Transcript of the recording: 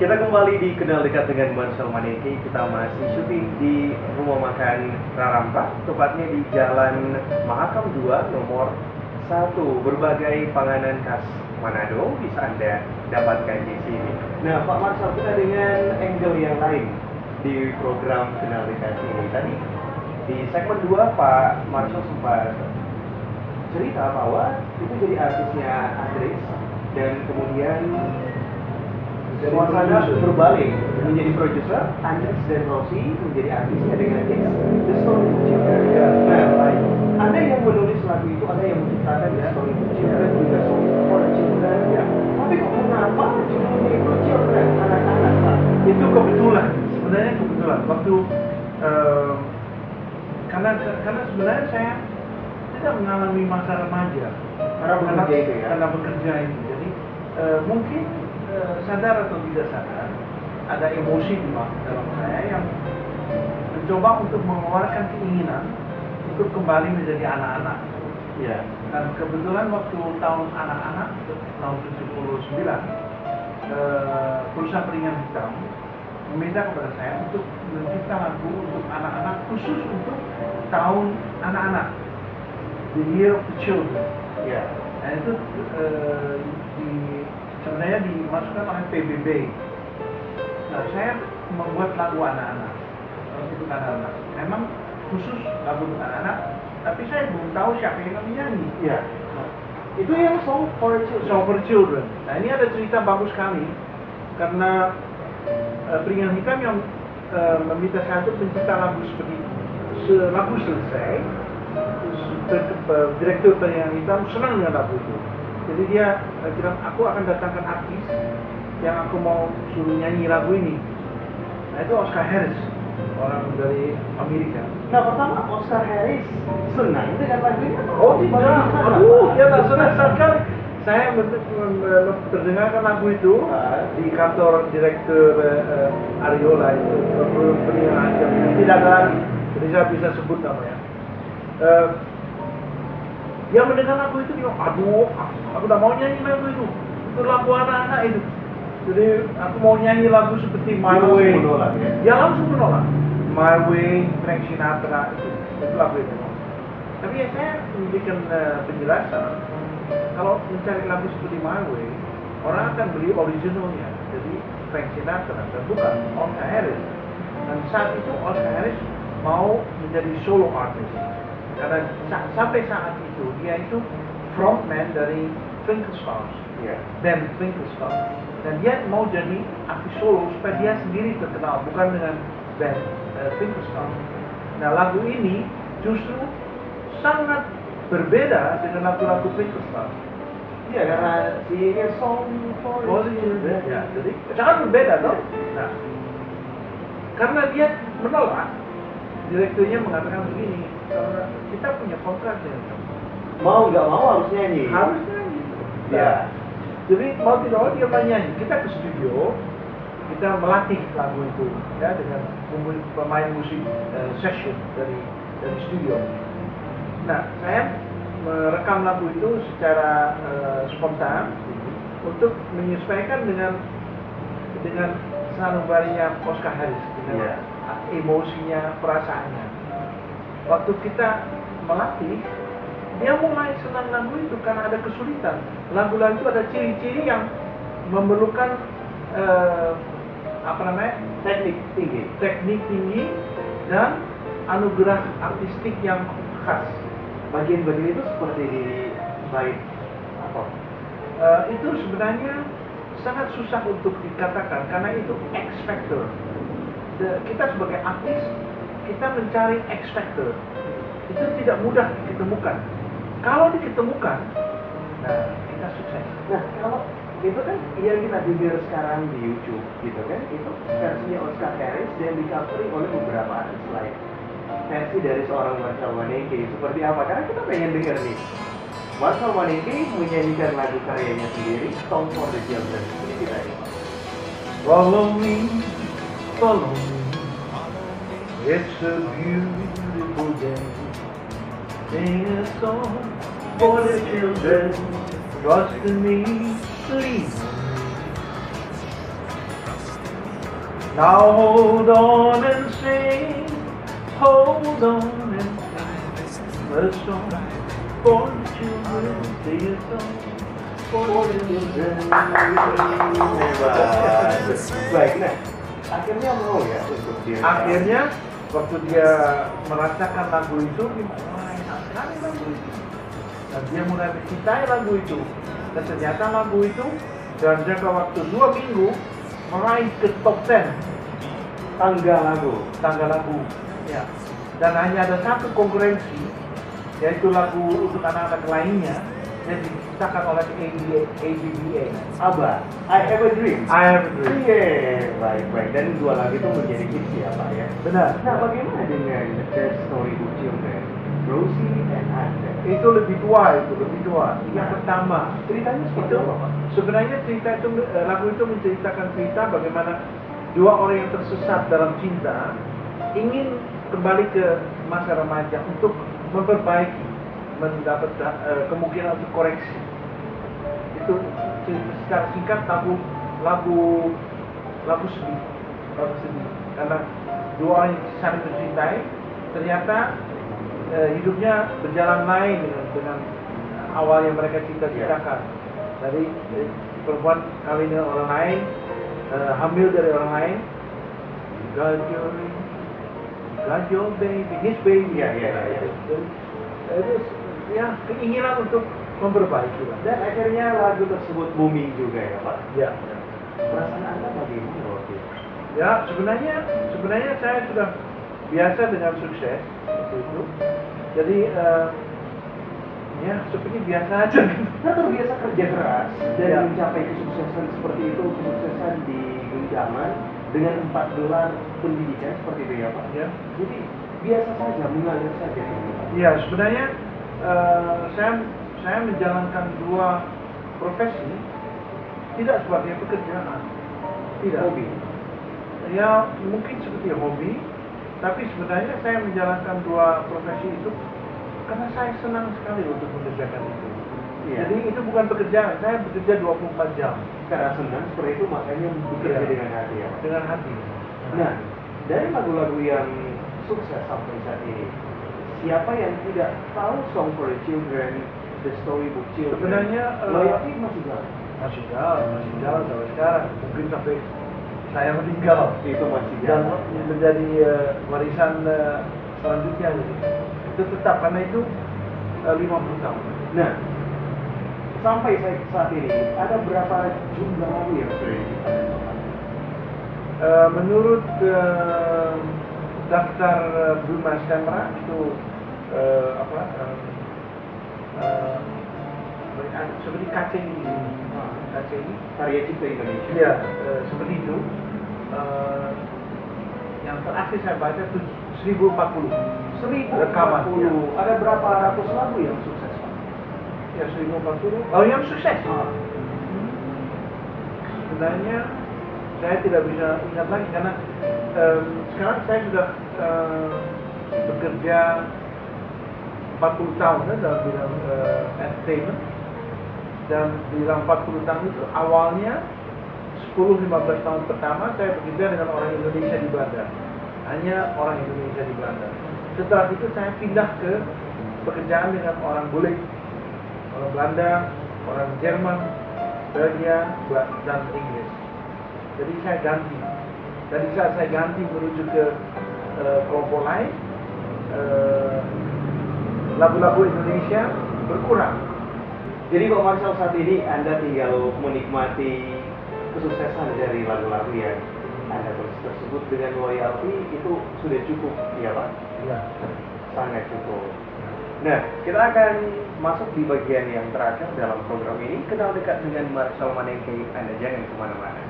Kita kembali di Kenal Dekat dengan Marcel Maneke. Kita masih syuting di rumah makan Rarampa, tepatnya di Jalan Mahakam 2 nomor 1. Berbagai panganan khas Manado bisa Anda dapatkan di sini. Nah, Pak Marcel, kita dengan angle yang lain di program Kenal Dekat ini. Tadi di segmen 2 Pak Marcel sempat cerita bahwa itu jadi artisnya Andres, dan kemudian suasana berbalik menjadi produser, Andres dan Rosie menjadi artisnya dengan The Story to Children. Nah, ada yang menulis lagu itu, ada yang menciptakan The Story to Children, juga Song for Children. Tapi kok mengapa judulnya itu Children, anak-anak, Pak? Itu kebetulan, sebenarnya kebetulan. Waktu karena sebenarnya saya tidak mengalami masa remaja Karena bekerja itu ya? Karena bekerja ini. Jadi mungkin sadar atau tidak sadar ada emosi di dalam saya yang mencoba untuk mengeluarkan keinginan untuk kembali menjadi anak-anak. Ya. Dan kebetulan waktu tahun anak-anak, tahun 79, perusahaan Ringan Hitam meminta kepada saya untuk mencipta lagu untuk anak-anak, khusus untuk tahun anak-anak, The Year of the Children. Ya. Nah itu sebenarnya dimasukkan oleh PBB. Nah, saya membuat lagu anak-anak untuk anak-anak. Memang khusus lagu untuk anak-anak, tapi saya belum tahu siapa yang menyanyi. Ya. Itu yang Song for Children. Song for Children. Nah, ini ada cerita bagus sekali karena Ringan Hitam yang meminta saya untuk mencipta lagu seperti itu. Lagu selesai, direktur Ringan Hitam senang dengan lagu itu. Jadi dia bilang, aku akan datangkan artis yang aku mau suruh nyanyi lagu ini. Nah itu Oscar Harris, orang dari Amerika. Nah, pertama Oscar Harris senang dengan lagu ini? Oh tidak, aduh dia tak senang sekali. Saya terdengarkan lagu itu di kantor direktur Ariola itu, penyiaran yang tidak ada lagi. Jadi saya bisa sebut namanya. Dia mendengar lagu itu, dia aduh, aku udah mau nyanyi lagu itu lagu anak-anak itu. Jadi aku mau nyanyi lagu seperti My Way. Dia langsung menolak. My Way, Frank Sinatra itu lagu itu. Tapi ya saya memberikan penjelasan, kalau mencari lagu seperti My Way, orang akan beli originalnya. Jadi Frank Sinatra dan bukan Oscar Harris. Dan saat itu Oscar Harris mau menjadi solo artist. Karena sampai saat itu dia itu frontman dari Finkelstars, band Finkelstars, dan dia mau jadi artis solo supaya dia sendiri terkenal, bukan dengan band Finkelstars. Nah lagu ini justru sangat berbeda dengan lagu-lagu Finkelstars. Iya, karena dia Song for Children. Ya, jadi sangat berbeda toh. Nah, karena dia menolak, direkturnya mengatakan begini, karena kita punya kontrak dengan kamu. Mau nggak mau harus nyanyi. Harus nyanyi. Ya. Jadi mau tidak mau dia nyanyi. Kita ke studio, kita melatih lagu itu, ya dengan pemain musik session dari studio. Nah, saya merekam lagu itu secara spontan untuk menyesuaikan dengan sanubarinya Oscar Harris, dengan emosinya, perasaannya. Waktu kita melatih, dia mulai senang lagu itu karena ada kesulitan. Lagu-lagu itu ada ciri-ciri yang memerlukan teknik tinggi dan anugerah artistik yang khas. Bagian-bagian itu seperti di bait apa? Itu sebenarnya sangat susah untuk dikatakan karena itu X factor. Kita sebagai artis, kita mencari X factor. Itu tidak mudah ditemukan. Kalau ditemukan, nah kita sukses. Nah, kalau itu kan yang kita dengar sekarang di YouTube gitu kan, itu versinya Oscar Harris dan di-covering oleh beberapa artis lain. Versi dari seorang Marcel Maneke seperti apa? Karena kita pengen denger nih, Marcel Maneke menyanyikan lagu karyanya sendiri, Song for the Children. Ini kita ini. Follow me, it's a beautiful day. Sing a song for the children, trust in me, please. Now hold on and sing, hold on and sing a song for the children, sing a song for the children. Hebat. Baik, nah akhirnya mau ya untuk dia. Akhirnya waktu dia merasakan lagu itu, dia mulai enak sekali lagu itu. Dan dia mulai mencintai lagu itu. Dan ternyata lagu itu dalam jangka waktu 2 minggu meraih ke top 10 tangga lagu. Ya. Dan hanya ada satu konkurensi, yaitu lagu untuk anak-anak lainnya yang diciptakan oleh ABBA. ABBA, I Have a Dream. I Have a Dream. Iya, baik. Dan dua lagu itu menjadi hits ya Pak ya. Benar. Nah bagaimana dengan The Storybook Children, Rosie and Anda? Itu lebih tua. Yang pertama, Ceritanya seperti itu apa Pak? sebenarnya cerita itu lagu itu menceritakan cerita bagaimana dua orang yang tersesat dalam cinta ingin kembali ke masa remaja untuk memperbaiki, mendapat kemungkinan untuk koreksi. Itu secara singkat lagu sedih karena dua orang yang saling mencintai ternyata hidupnya berjalan lain dengan awal yang mereka cita-citakan. Dari perempuan kawin dengan orang lain, hamil dari orang lain, got your baby, his baby. Ya. Itu ya keinginan untuk memperbaiki. Dan akhirnya lagu tersebut booming juga ya Pak. Ya. Perasaan Anda bagaimana waktu itu? Ya sebenarnya saya sudah biasa dengan sukses waktu itu. Jadi ya seperti biasa aja. Kita terbiasa kerja keras dan Ya. mencapai kesuksesan seperti itu, kesuksesan di genggaman dengan 4 gelar pendidikan seperti itu ya Pak. Ya. Jadi biasa saja, mengalir saja ini Pak. Ya sebenarnya saya menjalankan 2 profesi tidak sebagai pekerjaan. Tidak. Hobi. Ya mungkin seperti hobi, tapi sebenarnya saya menjalankan 2 profesi itu karena saya senang sekali untuk mengerjakan itu. Iya. Jadi itu bukan pekerjaan, saya bekerja 24 jam Karena senang seperti itu makanya bekerja Iya. dengan hati ya Pak. dengan hati. Nah, dari lagu-lagu yang sukses sampai saat ini, siapa yang tidak tahu Song for the Children, The Storybook Children? Sebenarnya, loyalty masih jalan. Masih jalan sampai sekarang, mungkin sampai saya meninggal. Itu masih Dan jalan. menjadi warisan selanjutnya gitu. Itu tetap karena itu 50 tahun. Nah, sampai saat ini ada berapa jumlah lagu yang sudah diciptakan? Menurut daftar Buma Stemra itu seperti KCI, Karya Cipta Indonesia. ya seperti itu. Yang terakhir saya baca itu 1040 rekaman. 1040. Ya. Ada berapa ratus lagu yang sukses Pak? Ya 1040. Oh yang sukses. Sebenarnya saya tidak bisa ingat lagi karena sekarang saya sudah bekerja 40 tahun dalam bidang entertainment, dan di dalam 40 tahun itu awalnya 10-15 tahun pertama saya bekerja dengan orang Indonesia di Belanda, hanya orang Indonesia di Belanda. Setelah itu saya pindah ke pekerjaan dengan orang bule, orang Belanda, orang Jerman, Belgia, dan Inggris. Jadi saya ganti. Dari saat saya ganti menuju ke kelompok lain, lagu-lagu Indonesia berkurang. Jadi Pak Marshall, saat ini Anda tinggal menikmati kesuksesan dari lagu-lagu yang Anda tulis tersebut dengan loyalty itu sudah cukup, ya Pak? Ya. Sangat cukup. Nah, kita akan masuk di bagian yang terakhir dalam program ini. Kenal dekat dengan Marshall Manengke, Anda jangan kemana-mana.